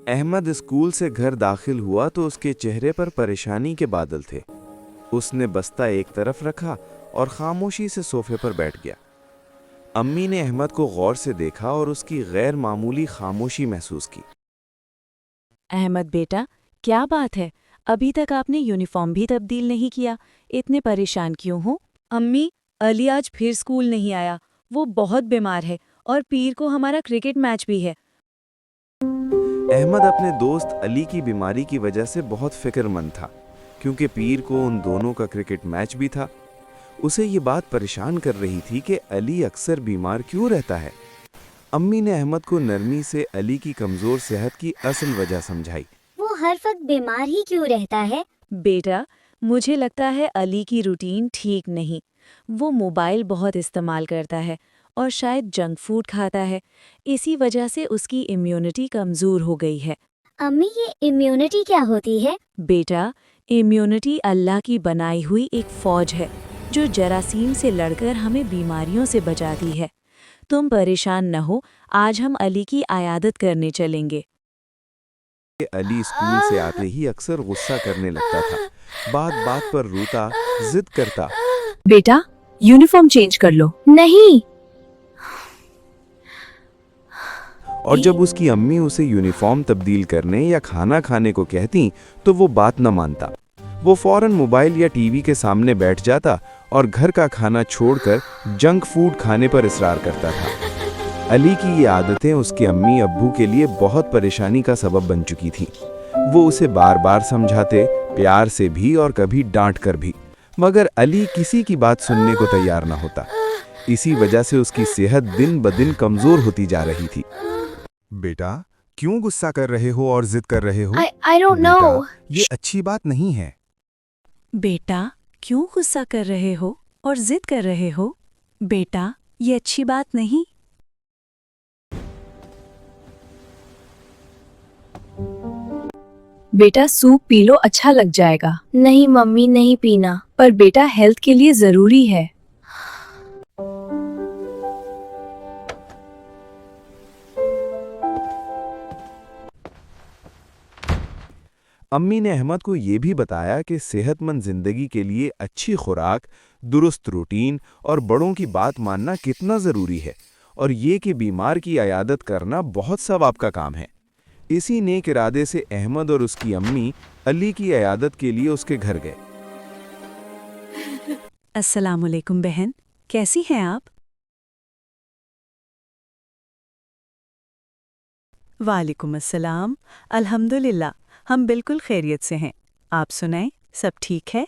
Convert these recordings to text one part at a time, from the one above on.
Ahmad school سے گھر داخل ہوا تو اس کے چہرے پر پریشانی کے بادل تھے۔ اس نے بستہ ایک طرف رکھا اور خاموشی سے صوفے پر بیٹھ گیا۔ امی نے احمد کو غور سے دیکھا اور اس کی غیر معمولی خاموشی محسوس کی۔ احمد بیٹا، کیا بات ہے؟ ابھی تک آپ نے یونیفارم بھی تبدیل نہیں کیا، اتنے پریشان کیوں ہو؟ امی، علی آج پھر اسکول نہیں آیا۔ وہ بہت بیمار ہے اور پیر کو ہمارا کرکٹ میچ بھی ہے۔ احمد اپنے دوست علی کی بیماری کی وجہ سے بہت فکر مند تھا، کیونکہ پیر کو ان دونوں کا کرکٹ میچ بھی تھا۔ اسے یہ بات پریشان کر رہی تھی کہ علی اکثر بیمار کیوں رہتا ہے۔ امی نے احمد کو نرمی سے علی کی کمزور صحت کی اصل وجہ سمجھائی۔ وہ ہر وقت بیمار ہی کیوں رہتا ہے؟ بیٹا، مجھے لگتا ہے علی کی روٹین ٹھیک نہیں۔ وہ موبائل بہت استعمال کرتا ہے اور شاید جنک فوڈ کھاتا ہے۔ اسی وجہ سے اس کی امیونٹی کمزور ہو گئی ہے۔ امی، یہ امیونٹی کیا ہوتی ہے؟ بیٹا، امیونٹی اللہ کی بنائی ہوئی ایک فوج ہے جو جراثیم سے لڑ کر ہمیں بیماریوں سے بچاتی ہے۔ تم پریشان نہ ہو، آج ہم علی کی عیادت کرنے چلیں گے۔ علی اسکول سے آتے ہی اکثر غصہ کرنے لگتا تھا، بات بات پر روتا، ضد کرتا۔ بیٹا، یونیفارم چینج کر لو۔ نہیں۔ اور جب اس کی امی اسے یونیفارم تبدیل کرنے یا کھانا کھانے کو کہتی تو وہ بات نہ مانتا۔ وہ فوراً موبائل یا ٹی وی کے سامنے بیٹھ جاتا اور گھر کا کھانا چھوڑ کر جنک فوڈ کھانے پر اصرار کرتا تھا۔ علی کی یہ عادتیں اس کے امی ابو کے لیے بہت پریشانی کا سبب بن چکی تھیں۔ وہ اسے بار بار سمجھاتے، پیار سے بھی اور کبھی ڈانٹ کر بھی، مگر علی کسی کی بات سننے کو تیار نہ ہوتا۔ اسی وجہ سے اس کی صحت دن بدن کمزور ہوتی جا رہی تھی۔ بیٹا، کیوں غصہ کر رہے ہو اور ضد کر رہے ہو؟ I don't know۔ بیٹا، یہ اچھی بات نہیں ہے۔ بیٹا، کیوں غصہ کر رہے ہو اور ضد کر رہے ہو؟ بیٹا، یہ اچھی بات نہیں۔ بیٹا، سوپ پی لو، اچھا لگ جائے گا۔ نہیں ممی، نہیں پینا۔ پر بیٹا، ہیلتھ کے لیے ضروری ہے۔ امی نے احمد کو یہ بھی بتایا کہ صحت مند زندگی کے لیے اچھی خوراک، درست روٹین اور بڑوں کی بات ماننا کتنا ضروری ہے، اور یہ کہ بیمار کی عیادت کرنا بہت ثواب کا کام ہے۔ اسی نیک ارادے سے احمد اور اس کی امی علی کی عیادت کے لیے اس کے گھر گئے۔ السلام علیکم بہن، کیسی ہیں آپ؟ وعلیکم السلام، الحمدللہ، ہم بالکل خیریت سے ہیں۔ آپ سنائیں، سب ٹھیک ہے؟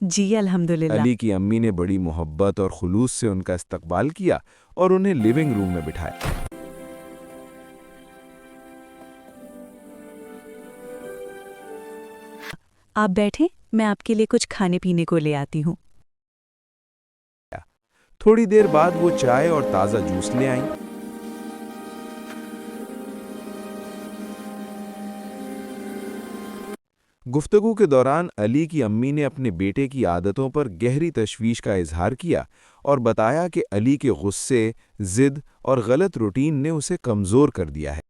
جی الحمدللہ۔ علی کی امی نے بڑی محبت اور خلوص سے ان کا استقبال کیا اور انہیں لیونگ روم میں بٹھایا۔ آپ بیٹھیں، میں آپ کے لیے کچھ کھانے پینے کو لے آتی ہوں۔ تھوڑی دیر بعد وہ چائے اور تازہ جوس لے آئیں۔ گفتگو کے دوران علی کی امی نے اپنے بیٹے کی عادتوں پر گہری تشویش کا اظہار کیا اور بتایا کہ علی کے غصے، ضد اور غلط روٹین نے اسے کمزور کر دیا ہے۔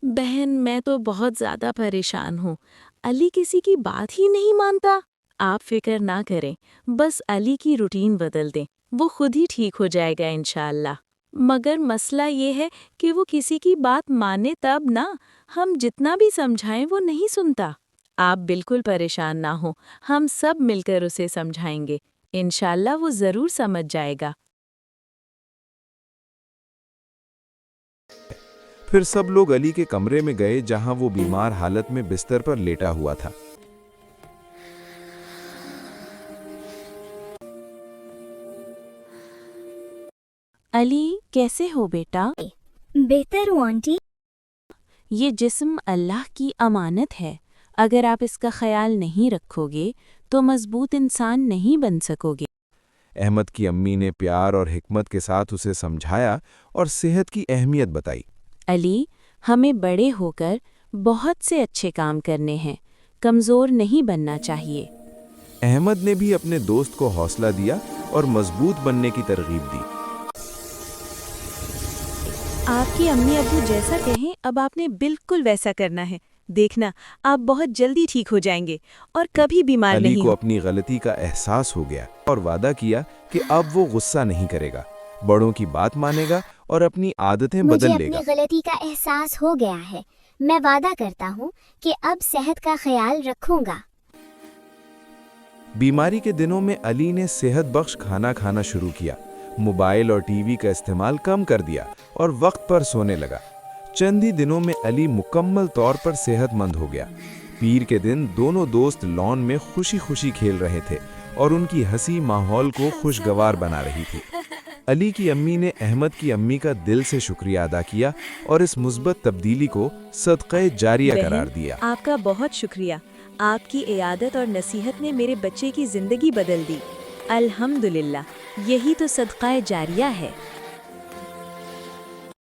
بہن، میں تو بہت زیادہ پریشان ہوں۔ علی کسی کی بات ہی نہیں مانتا۔ آپ فکر نہ کریں، بس علی کی روٹین بدل دیں، وہ خود ہی ٹھیک ہو جائے گا انشاءاللہ۔ مگر مسئلہ یہ ہے کہ وہ کسی کی بات مانے تب نہ، ہم جتنا بھی سمجھائیں وہ نہیں سنتا۔ آپ بالکل پریشان نہ ہوں، ہم سب مل کر اسے سمجھائیں گے، انشاءاللہ وہ ضرور سمجھ جائے گا۔ پھر سب لوگ علی کے کمرے میں گئے جہاں وہ بیمار حالت میں بستر پر لیٹا ہوا تھا۔ علی، کیسے ہو بیٹا؟ بہتر ہوں آنٹی۔ یہ جسم اللہ کی امانت ہے، اگر آپ اس کا خیال نہیں رکھو گے تو مضبوط انسان نہیں بن سکو گے۔ احمد کی امی نے پیار اور حکمت کے ساتھ اسے سمجھایا اور صحت کی اہمیت بتائی۔ علی، ہمیں بڑے ہو کر بہت سے اچھے کام کرنے ہیں، کمزور نہیں بننا چاہیے۔ احمد نے بھی اپنے دوست کو حوصلہ دیا اور مضبوط بننے کی ترغیب دی۔ آپ کی امی ابو جیسا کہیں اب آپ نے بالکل ویسا کرنا ہے. دیکھنا آپ بہت جلدی ٹھیک ہو جائیں گے اور کبھی بیمار علی نہیں کو اپنی غلطی کا احساس ہو گیا اور وعدہ کیا کہ اب وہ غصہ نہیں کرے گا، بڑوں کی بات مانے گا اور اپنی عادتیں مجھے بدل لے اپنی گا۔ غلطی کا احساس ہو گیا ہے، میں وعدہ کرتا ہوں کہ اب صحت کا خیال رکھوں گا۔ بیماری کے دنوں میں علی نے صحت بخش کھانا کھانا شروع کیا، موبائل اور ٹی وی کا استعمال کم کر دیا اور وقت پر سونے لگا۔ چند ہی دنوں میں علی مکمل طور پر صحت مند ہو گیا۔ پیر کے دن دونوں دوست لان میں خوشی خوشی کھیل رہے تھے اور ان کی ہنسی ماحول کو خوشگوار بنا رہی تھی۔ علی کی امی نے احمد کی امی کا دل سے شکریہ ادا کیا اور اس مثبت تبدیلی کو صدقہ جاریہ قرار دیا۔ آپ کا بہت شکریہ، آپ کی عیادت اور نصیحت نے میرے بچے کی زندگی بدل دی۔ الحمدللہ، یہی تو صدقہ جاریہ ہے۔